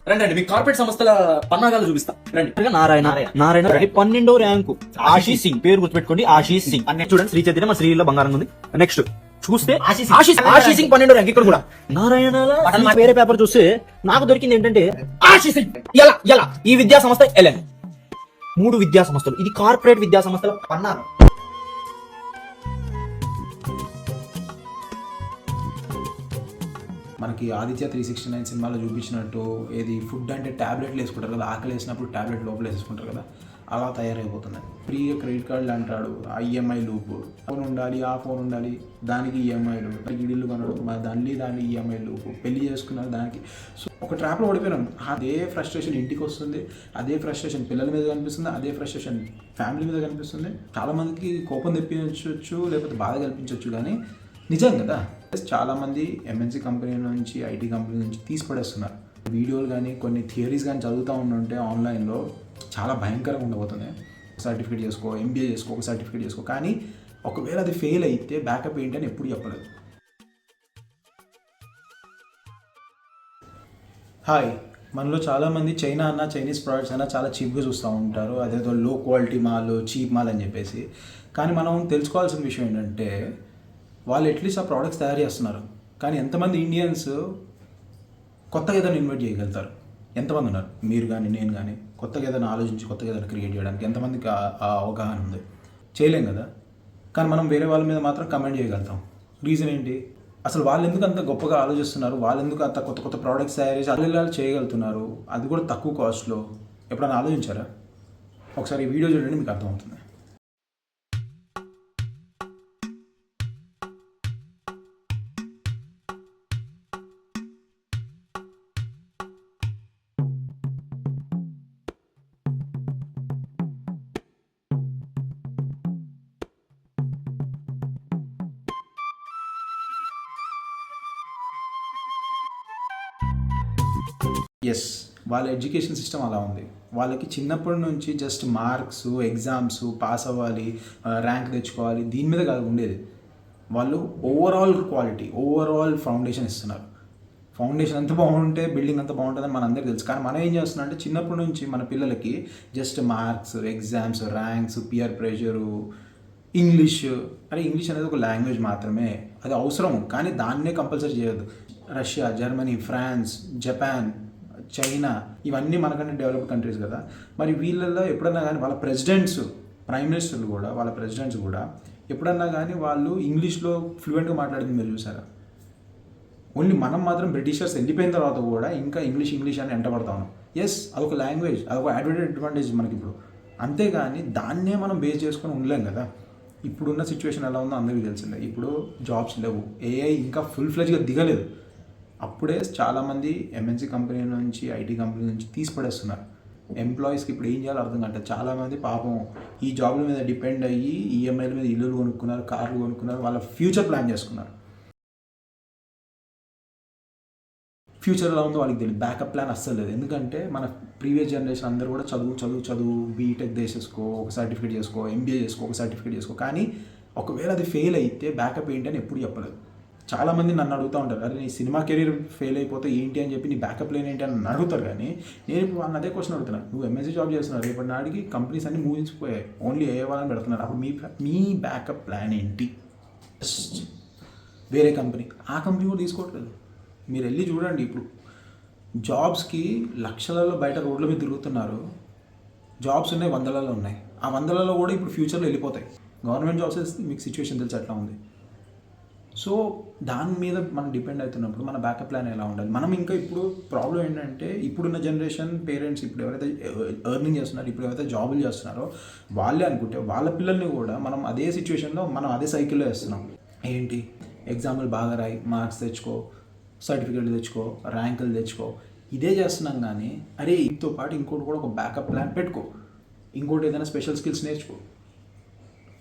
రండి మీ కార్పొరేట్ సంస్థల పన్నాగాలు చూపిస్తా రండి. నారాయణ 12వ ర్యాంకు ఆశీష్ సింగ్, పేరు గుర్తుపెట్టుకోండి, ఆశీష్ సింగ్. చూడండి శ్రీ చైతన్య, మా శ్రీలో బంగారం ఉంది. నెక్స్ట్ చూస్తే ఆశీష్ సింగ్ 12వ ర్యాంక్. ఇక్కడ కూడా నారాయణ వేరే పేపర్ చూస్తే నాకు దొరికింది ఏంటంటే ఆశీష్ సింగ్. ఎలా ఈ విద్యా సంస్థ ఎల్ఎన్ 3 విద్యా సంస్థలు, ఇది కార్పొరేట్ విద్యా సంస్థల పన్నాగం. మనకి ఆదిత్య 369 సినిమాలో చూపించినట్టు ఏది ఫుడ్ అంటే ట్యాబ్లెట్లు వేసుకుంటారు కదా, ఆకలి వేసినప్పుడు ట్యాబ్లెట్ లోపల వేసుకుంటారు కదా, అలా తయారైపోతున్నాయి. ఫ్రీగా క్రెడిట్ కార్డులు అంటాడు, ఆ ఈఎంఐ లూప్, ఫోన్ ఉండాలి, ఆ ఫోన్ ఉండాలి, దానికి ఈఎంఐలు, ఇల్లు కొనడు దాన్ని ఈఎంఐ లూప్, పెళ్లి చేసుకున్నారు దానికి. సో ఒక ట్రాప్లో ఓడిపోయినాం. అదే ఫ్రస్ట్రేషన్ ఇంటికి వస్తుంది, అదే ఫ్రస్ట్రేషన్ పిల్లల మీద కనిపిస్తుంది, అదే ఫ్రస్ట్రేషన్ ఫ్యామిలీ మీద కనిపిస్తుంది. చాలామందికి కోపం తెప్పించవచ్చు, లేకపోతే బాధ కల్పించవచ్చు, కానీ నిజం కదా. చాలామంది ఎంఎన్సీ కంపెనీ నుంచి, ఐటీ కంపెనీ నుంచి తీసి పడేస్తున్నారు. వీడియోలు కానీ కొన్ని థియరీస్ కానీ చదువుతూ ఉంటే ఆన్లైన్లో చాలా భయంకరంగా ఉండబోతుంది. సర్టిఫికేట్ చేసుకో, ఎంబీఏ చేసుకో, ఒక సర్టిఫికేట్ చేసుకో, కానీ ఒకవేళ అది ఫెయిల్ అయితే బ్యాకప్ ఏంటి అని ఎప్పుడు చెప్పలేదు. హాయ్, మనలో చాలామంది చైనా అన్న, చైనీస్ ప్రోడక్ట్స్ అన్న చాలా చీప్గా చూస్తూ ఉంటారు. అదేదో లో క్వాలిటీ మాల్, చీప్ మాల్ అని చెప్పేసి. కానీ మనం తెలుసుకోవాల్సిన విషయం ఏంటంటే వాళ్ళు అట్లీస్ట్ ఆ ప్రోడక్ట్స్ తయారు చేస్తున్నారు, కానీ ఎంతమంది ఇండియన్స్ కొత్తగా ఏదైనా ఇన్వెస్ట్ చేయగలుగుతారు? ఎంతమంది ఉన్నారు? మీరు కానీ నేను కానీ కొత్తగా ఏదైనా ఆలోచించి కొత్తగా ఏదైనా క్రియేట్ చేయడానికి ఎంతమందికి ఆ అవగాహన ఉంది? చేయలేం కదా. కానీ మనం వేరే వాళ్ళ మీద మాత్రం కమెంట్ చేయగలుగుతాం. రీజన్ ఏంటి? అసలు వాళ్ళు ఎందుకు అంత గొప్పగా ఆలోచిస్తున్నారు? వాళ్ళు ఎందుకు అంత కొత్త కొత్త ప్రోడక్ట్స్ తయారు చేసి అల్లు చేయగలుగుతున్నారు? అది కూడా తక్కువ కాస్ట్లో. ఎప్పుడైనా ఆలోచించారా? ఒకసారి ఈ వీడియో చూడండి, మీకు అర్థమవుతుంది. ఎస్, వాళ్ళ ఎడ్యుకేషన్ సిస్టమ్ అలా ఉంది. వాళ్ళకి చిన్నప్పటి నుంచి జస్ట్ మార్క్స్, ఎగ్జామ్స్ పాస్ అవ్వాలి, ర్యాంక్ తెచ్చుకోవాలి, దీని మీద కాదు ఉండేది. వాళ్ళు ఓవరాల్ క్వాలిటీ, ఓవరాల్ ఫౌండేషన్ ఇస్తున్నారు. ఫౌండేషన్ ఎంత బాగుంటే బిల్డింగ్ అంత బాగుంటుందని మనందరికీ తెలుసు. కానీ మనం ఏం చేస్తున్నాం అంటే చిన్నప్పటి నుంచి మన పిల్లలకి just marks, exams, ranks, peer pressure, English అనేది ఒక లాంగ్వేజ్ మాత్రమే, అది అవసరం, కానీ దాన్నే కంపల్సరీ చేయొద్దు. Russia, Germany, France, Japan, China ఇవన్నీ మనకంటే డెవలప్డ్ కంట్రీస్ కదా. మరి వీళ్ళల్లో ఎప్పుడన్నా కానీ వాళ్ళ ప్రెసిడెంట్స్, ప్రైమ్ మినిస్టర్లు కూడా, వాళ్ళ ప్రెసిడెంట్స్ కూడా ఎప్పుడన్నా కానీ వాళ్ళు ఇంగ్లీష్లో ఫ్లూయెంట్గా మాట్లాడింది మీరు చూసారా? ఓన్లీ మనం మాత్రం బ్రిటిషర్స్ వెళ్ళిపోయిన తర్వాత కూడా ఇంకా ఇంగ్లీష్ అని ఎంటబడతా ఉన్నాం. ఎస్, అదొక లాంగ్వేజ్, అదొక అడ్వాంటేజ్ మనకి ఇప్పుడు. అంతేగాని దాన్నే మనం బేస్ చేసుకొని ఉండలేం కదా. ఇప్పుడున్న సిచ్యువేషన్ ఎలా ఉందో అందరికీ తెలిసిందే. ఇప్పుడు జాబ్స్ లేవు, ఏఐ ఇంకా ఫుల్ ఫ్లెజ్గా దిగలేదు. అప్పుడే చాలామంది ఎంఎన్సీ కంపెనీ నుంచి, ఐటీ కంపెనీ నుంచి తీసి పడేస్తున్నారు. ఎంప్లాయీస్కి ఇప్పుడు ఏం చేయాలో అర్థం కావట్లేదు. చాలామంది పాపం ఈ జాబ్ల మీద డిపెండ్ అయ్యి ఈఎంఐల మీద ఇల్లులు కొనుక్కున్నారు, కార్లు కొనుక్కున్నారు, వాళ్ళ ఫ్యూచర్ ప్లాన్ చేసుకున్నారు. ఫ్యూచర్ ఎలా ఉందో వాళ్ళకి తెలియదు, బ్యాకప్ ప్లాన్ అస్సలు లేదు. ఎందుకంటే మన ప్రీవియస్ జనరేషన్ అందరూ కూడా చదువు బీటెక్ చేసేసుకో, ఒక సర్టిఫికేట్ చేసుకో, ఎంబీఏ చేసుకో, ఒక సర్టిఫికేట్ చేసుకో, కానీ ఒకవేళ అది ఫెయిల్ అయితే బ్యాకప్ ఏంటి అని ఎప్పుడు చెప్పలేదు. చాలామంది నన్ను అడుగుతూ ఉంటారు, అరే నీ సినిమా కెరీర్ ఫెయిల్ అయిపోతే ఏంటి అని చెప్పి నీ బ్యాకప్ ప్లాన్ ఏంటి అని అడుగుతారు. కానీ నేను ఇప్పుడు వాళ్ళని అదే క్వశ్చన్ అడుగుతున్నాను. నువ్వు ఎంఎస్సీ జాబ్ చేస్తున్నావు, రేపటి నాటికి కంపెనీస్ అన్ని మూవించిపోయాయి, ఓన్లీ ఏ వాళ్ళని పెడుతున్నారు. అప్పుడు మీ బ్యాకప్ ప్లాన్ ఏంటి? వేరే కంపెనీ, ఆ కంపెనీ కూడా తీసుకోవట్లేదు. మీరు వెళ్ళి చూడండి, ఇప్పుడు జాబ్స్కి లక్షలలో బయట రోడ్ల మీద తిరుగుతున్నారు. జాబ్స్ ఉన్నాయి, వందలలో ఉన్నాయి. ఆ వందలలో కూడా ఇప్పుడు ఫ్యూచర్లో వెళ్ళిపోతాయి. గవర్నమెంట్ జాబ్స్ వేస్తే మీకు సిచ్యువేషన్ తెలిసి అట్లా ఉంది. సో దాని మీద మనం డిపెండ్ అవుతున్నప్పుడు మన బ్యాకప్ ప్లాన్ ఎలా ఉండాలి? మనం ఇంకా ఇప్పుడు ప్రాబ్లం ఏంటంటే ఇప్పుడున్న జనరేషన్ పేరెంట్స్ ఇప్పుడు ఎవరైతే ఎర్నింగ్ చేస్తున్నారో, ఇప్పుడు ఎవరైతే జాబులు చేస్తున్నారో వాళ్ళే అనుకుంటే వాళ్ళ పిల్లల్ని కూడా మనం అదే సిచ్యువేషన్లో మనం అదే సైకిల్లో వేస్తున్నాం. ఏంటి? ఎగ్జామ్లు బాగా రాయి, మార్క్స్ తెచ్చుకో, సర్టిఫికేట్లు తెచ్చుకో, ర్యాంకులు తెచ్చుకో, ఇదే చేస్తున్నాం. కానీ అరే వీటితో పాటు ఇంకోటి కూడా ఒక బ్యాకప్ ప్లాన్ పెట్టుకో, ఇంకోటి ఏదైనా స్పెషల్ స్కిల్స్ నేర్చుకో,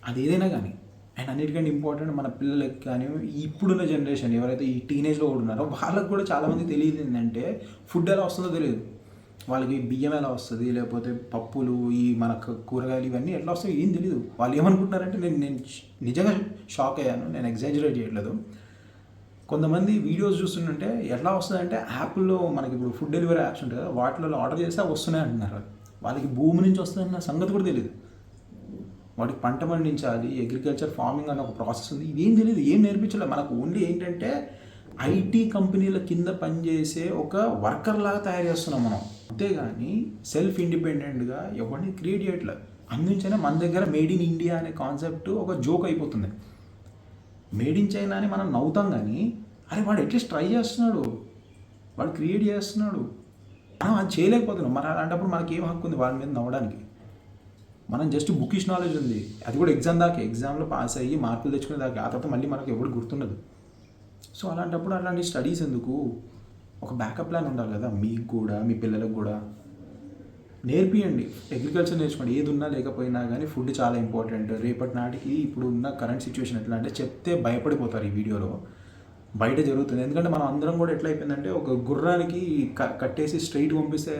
అది ఏదైనా కానీ. అండ్ అన్నిటికంటే ఇంపార్టెంట్ మన పిల్లలకి కానీ ఇప్పుడున్న జనరేషన్ ఎవరైతే ఈ టీనేజ్లో కూడా ఉన్నారో వాళ్ళకి కూడా చాలామంది తెలియదు ఏంటంటే ఫుడ్ ఎలా వస్తుందో తెలియదు. వాళ్ళకి బియ్యం ఎలా వస్తుంది, లేకపోతే పప్పులు, ఈ మన కూరగాయలు ఇవన్నీ ఎట్లా వస్తాయో ఏం తెలియదు. వాళ్ళు ఏమనుకుంటున్నారంటే నేను నిజంగా షాక్ అయ్యాను, నేను ఎగ్జాజరేట్ చేయట్లేదు. కొంతమంది వీడియోస్ చూస్తుంటే ఎట్లా వస్తుందంటే యాప్లో మనకి ఇప్పుడు ఫుడ్ డెలివరీ యాప్స్ ఉంటాయి కదా, వాటిలో ఆర్డర్ చేస్తే అవి వస్తున్నాయి అంటున్నారు. వాళ్ళకి భూమి నుంచి వస్తుందన్న సంగతి కూడా తెలియదు. వాటికి పంట పండించాలి, అగ్రికల్చర్ ఫార్మింగ్ అన్న ఒక ప్రాసెస్ ఉంది, ఇదేం తెలియదు, ఏం నేర్పించలేదు. మనకు ఓన్లీ ఏంటంటే ఐటీ కంపెనీల కింద పనిచేసే ఒక వర్కర్ లాగా తయారు చేస్తున్నాం మనం, అంతేగాని సెల్ఫ్ ఇండిపెండెంట్గా ఎవరిని క్రియేట్ చేయట్లేదు. అందుచేనే మన దగ్గర మేడ్ ఇన్ ఇండియా అనే కాన్సెప్ట్ ఒక జోక్ అయిపోతుంది. మేడ్ ఇన్ చైనా అని మనం నవ్వుతాం, కానీ అరే వాడు అట్లీస్ట్ ట్రై చేస్తున్నాడు, వాడు క్రియేట్ చేస్తున్నాడు, మనం అది చేయలేకపోతున్నాం. మరి అలాంటప్పుడు మనకి ఏం హక్కు ఉంది వాడి మీద నవ్వడానికి? మనం జస్ట్ బుకిష్ నాలెడ్జ్ ఉంది, అది కూడా ఎగ్జామ్ దాకా, ఎగ్జామ్లో పాస్ అయ్యి మార్కులు తెచ్చుకునే దాకా, ఆ తర్వాత మళ్ళీ మనకు ఎవరు గుర్తుండదు. సో అలాంటప్పుడు అలాంటి స్టడీస్ ఎందుకు? ఒక బ్యాకప్ ప్లాన్ ఉండాలి కదా, మీకు కూడా మీ పిల్లలకు కూడా నేర్పియండి. అగ్రికల్చర్ నేర్చుకోండి, ఏది ఉన్నా లేకపోయినా కానీ ఫుడ్ చాలా ఇంపార్టెంట్. రేపటి నాటికి ఇప్పుడు ఉన్న కరెంట్ సిచ్యువేషన్ ఎట్లా అంటే చెప్తే భయపడిపోతారు ఈ వీడియోలో, బయట జరుగుతుంది. ఎందుకంటే మనం అందరం కూడా ఎట్లా అయిపోయిందంటే ఒక గుర్రానికి కట్టేసి స్ట్రైట్ పంపిస్తే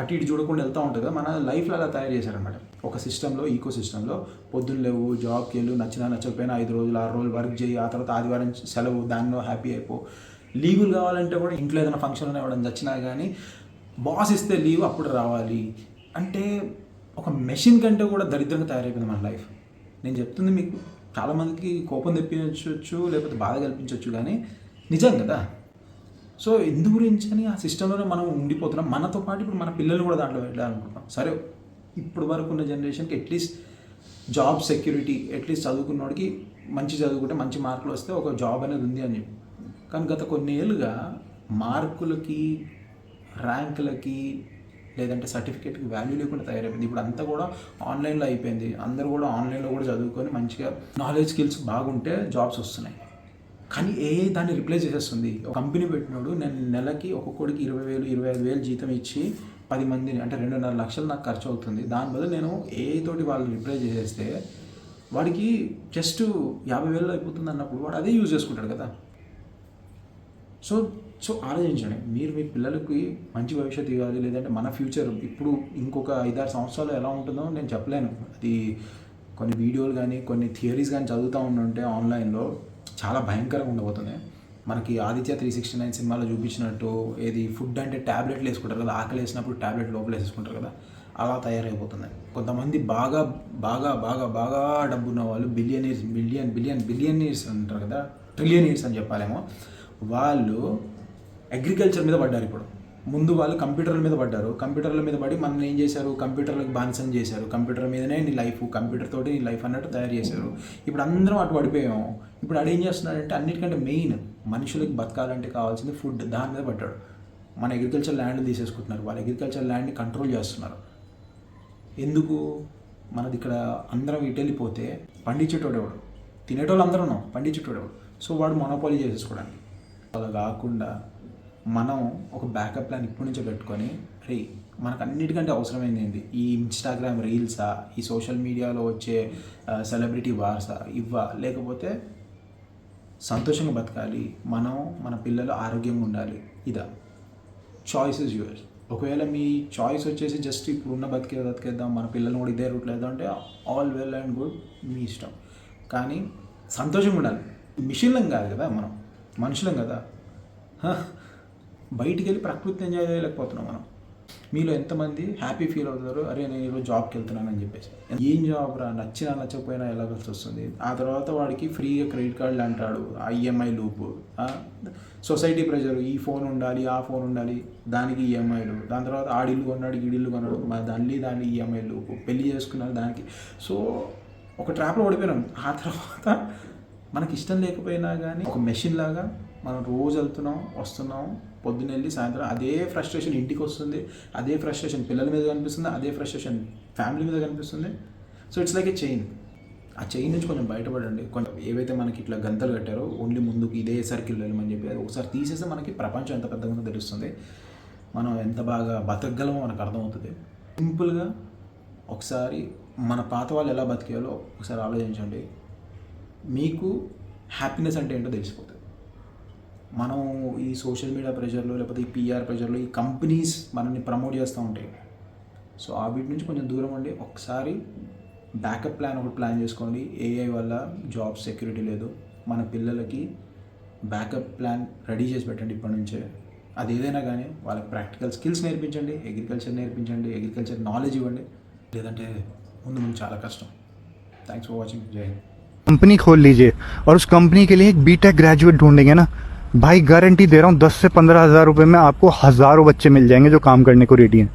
అటు ఇటు చూడకుండా వెళ్తూ ఉంటుంది కదా, మన లైఫ్లో అలా తయారు చేశారనమాట. ఒక సిస్టంలో, ఈకో సిస్టంలో పొద్దున్న లేవు, జాబ్కి వెళ్ళు, నచ్చినా నచ్చకపోయినా 5 రోజులు 6 రోజులు వర్క్ చేయి, ఆ తర్వాత ఆదివారం సెలవు, దానిలో హ్యాపీ అయిపో. లీవులు కావాలంటే కూడా ఇంట్లో ఏదైనా ఫంక్షన్ ఇవ్వడం వచ్చినా కానీ బాస్ ఇస్తే లీవ్ అప్పుడు రావాలి అంటే ఒక మెషిన్ కంటే కూడా దరిద్రంగా తయారైపోయింది మన లైఫ్. నేను చెప్తుంది మీకు చాలామందికి కోపం తెప్పించవచ్చు, లేకపోతే బాధ కల్పించవచ్చు, కానీ నిజం కదా. సో ఎందు గురించి అని ఆ సిస్టంలోనే మనం ఉండిపోతున్నాం. మనతో పాటు ఇప్పుడు మన పిల్లలు కూడా దాంట్లో వెళ్ళాలనుకుంటాం. సరే, ఇప్పుడు వరకు ఉన్న జనరేషన్కి అట్లీస్ట్ జాబ్ సెక్యూరిటీ, అట్లీస్ట్ చదువుకున్నోడికి మంచి చదువుకుంటే మంచి మార్కులు వస్తే ఒక జాబ్ అనేది ఉంది అని చెప్పి. కానీ గత కొన్ని ఏళ్ళుగా మార్కులకి, ర్యాంకులకి, లేదంటే సర్టిఫికేట్కి వాల్యూ లేకుండా తయారైపోయింది. ఇప్పుడు అంతా కూడా ఆన్లైన్లో అయిపోయింది. అందరూ కూడా ఆన్లైన్లో కూడా చదువుకొని మంచిగా నాలెడ్జ్ స్కిల్స్ బాగుంటే జాబ్స్ వస్తున్నాయి. కానీ దాన్ని రిప్లేస్ చేసేస్తుంది. ఒక కంపెనీ పెట్టినోడు నేను నెలకి ఒక్కొక్కడికి 20,000 25,000 జీతం ఇచ్చి 10 మందిని అంటే 2.5 లక్షలు నాకు ఖర్చు అవుతుంది. దాని బదులు నేను తోటి వాళ్ళు రిప్లేస్ చేసేస్తే వాడికి జస్ట్ 50,000 అయిపోతుంది అన్నప్పుడు వాడు అదే యూజ్ చేసుకుంటాడు కదా. సో ఆలోచించండి, మీరు మీ పిల్లలకి మంచి భవిష్యత్తు ఇవ్వాలి, లేదంటే మన ఫ్యూచర్ ఇప్పుడు ఇంకొక 5-6 సంవత్సరాలు ఎలా ఉంటుందో నేను చెప్పలేను. అది కొన్ని వీడియోలు కానీ కొన్ని థియరీస్ కానీ చదువుతూ ఉంటే ఆన్లైన్లో చాలా భయంకరంగా ఉండబోతుంది. మనకి ఆదిత్య 369 సినిమాలో చూపించినట్టు ఏది ఫుడ్ అంటే ట్యాబ్లెట్లు వేసుకుంటారు కదా, ఆకలి వేసినప్పుడు ట్యాబ్లెట్ లోపల వేసుకుంటారు కదా, అలా తయారైపోతుంది. కొంతమంది బాగా బాగా బాగా బాగా డబ్బున్న వాళ్ళు బిలియనీర్స్ అంటారు కదా, ట్రిలియనీర్స్ అని చెప్పాలేమో, వాళ్ళు అగ్రికల్చర్ మీద పడ్డారు. ఇప్పుడు ముందు వాళ్ళు కంప్యూటర్ల మీద పడ్డారు, కంప్యూటర్ల మీద పడి మనం ఏం చేశారు, కంప్యూటర్లకు బానిసం చేశారు, కంప్యూటర్ మీదనే నీ లైఫ్, కంప్యూటర్ తోటి నీ లైఫ్ అన్నట్టు తయారు చేశారు. ఇప్పుడు అందరం అటు పడిపోయాము. ఇప్పుడు ఆడు ఏం చేస్తున్నాడంటే అన్నిటికంటే మెయిన్ మనుషులకి బతకాలంటే కావాల్సింది ఫుడ్, దాని మీద పడ్డాడు. మన అగ్రికల్చర్ ల్యాండ్ తీసేసుకుంటున్నారు, వాళ్ళు అగ్రికల్చర్ ల్యాండ్ని కంట్రోల్ చేస్తున్నారు. ఎందుకు? మనది ఇక్కడ అందరం ఇటు వెళ్ళిపోతే పండించేటోడు ఎవడు, తినేటోళ్ళు అందరూ ఉన్నాం, పండించేటోడు ఎవడు. సో వాడు మొనోపాలీ చేసేసుకోవడానికి. అలా కాకుండా మనం ఒక బ్యాకప్ ప్లాన్ ఇప్పటి నుంచే పెట్టుకొని, అరే మనకు అన్నిటికంటే అవసరమైంది ఏంటి, ఈ ఇన్స్టాగ్రామ్ రీల్సా, ఈ సోషల్ మీడియాలో వచ్చే సెలబ్రిటీ వార్సా, లేకపోతే సంతోషంగా బతకాలి, మనం మన పిల్లలు ఆరోగ్యంగా ఉండాలి, ఇదా? Choice is yours. ఒకవేళ మీ చాయిస్ వచ్చేసి జస్ట్ ఇప్పుడు ఉన్న బతికేద్దాం, మన పిల్లల్ని కూడా ఇదే రూట్లో వేద్దాం అంటే ఆల్ వెల్ అండ్ గుడ్, మీ ఇష్టం. కానీ సంతోషంగా ఉండాలి. మిషన్లం కాదు కదా, మనం మనుషులం కదా. బయటికి వెళ్ళి ప్రకృతిని ఎంజాయ్ చేయలేకపోతున్నాం మనం. మీలో ఎంతమంది హ్యాపీ ఫీల్ అవుతారు, అరే నేను ఈరోజు జాబ్కి వెళ్తున్నానని చెప్పేసి. ఏం జాబ్ రా, నచ్చినా నచ్చకపోయినా వెళ్ళాల్సి వస్తుంది. ఆ తర్వాత వాడికి ఫ్రీగా క్రెడిట్ కార్డులు అంటాడు, ఈఎంఐ లూపు, సొసైటీ ప్రెషర్, ఈ ఫోన్ ఉండాలి, ఆ ఫోన్ ఉండాలి, దానికి ఈఎంఐలు, దాని తర్వాత ఆడిల్లు కొన్నాడు, ఈడిల్లు కొన్నాడు, దాన్ని ఈఎంఐ లూపు, పెళ్లి చేసుకున్నాడు దానికి. సో ఒక ట్రాప్లో పడిపోయినాం. ఆ తర్వాత మనకి ఇష్టం లేకపోయినా కానీ ఒక మెషిన్ లాగా మనం రోజు వెళ్తున్నాం, వస్తున్నాం, పొద్దున్న వెళ్ళి సాయంత్రం అదే ఫ్రస్ట్రేషన్ ఇంటికి వస్తుంది, అదే ఫ్రస్ట్రేషన్ పిల్లల మీద కనిపిస్తుంది, అదే ఫ్రస్ట్రేషన్ ఫ్యామిలీ మీద కనిపిస్తుంది. So it's like A chain. ఆ చైన్ నుంచి కొంచెం బయటపడండి. కొంచెం ఏవైతే మనకి ఇట్లా గంతలు కట్టారో ఓన్లీ ముందుకు ఇదే సర్కిల్ వెళ్ళమని చెప్పి, అది ఒకసారి తీసేస్తే మనకి ప్రపంచం ఎంత పెద్దగా ఉందో తెలుస్తుంది, మనం ఎంత బాగా బతకగలమో మనకు అర్థమవుతుంది. సింపుల్గా ఒకసారి మన పాత వాళ్ళు ఎలా బతికేయాలో ఒకసారి ఆలోచించండి, మీకు హ్యాపీనెస్ అంటే ఏంటో తెలిసిపోతుంది. మనం ఈ సోషల్ మీడియా ప్రెషర్లో, లేకపోతే ఈ పిఆర్ ప్రెషర్లో, ఈ కంపెనీస్ మనల్ని ప్రమోట్ చేస్తూ ఉంటాయి. సో ఆ వీటి నుంచి కొంచెం దూరం ఉండి ఒకసారి బ్యాకప్ ప్లాన్ ఒకటి ప్లాన్ చేసుకోండి. ఏఐ వల్ల జాబ్ సెక్యూరిటీ లేదు, మన పిల్లలకి బ్యాకప్ ప్లాన్ రెడీ చేసి పెట్టండి ఇప్పటి నుంచే. అది ఏదైనా కానీ వాళ్ళకి ప్రాక్టికల్ స్కిల్స్ నేర్పించండి, అగ్రికల్చర్ నాలెడ్జ్ ఇవ్వండి. లేదంటే ముందు ముందు చాలా కష్టం. Thanks for watching. జై హింద్. कंपनी खोल लीजिए और उस कंपनी के लिए एक बीटेक ग्रेजुएट ढूंढेंगे ना भाई, गारंटी दे रहा हूँ 10 से 15 हज़ार रुपए में आपको हज़ारों बच्चे मिल जाएंगे जो काम करने को रेडी हैं.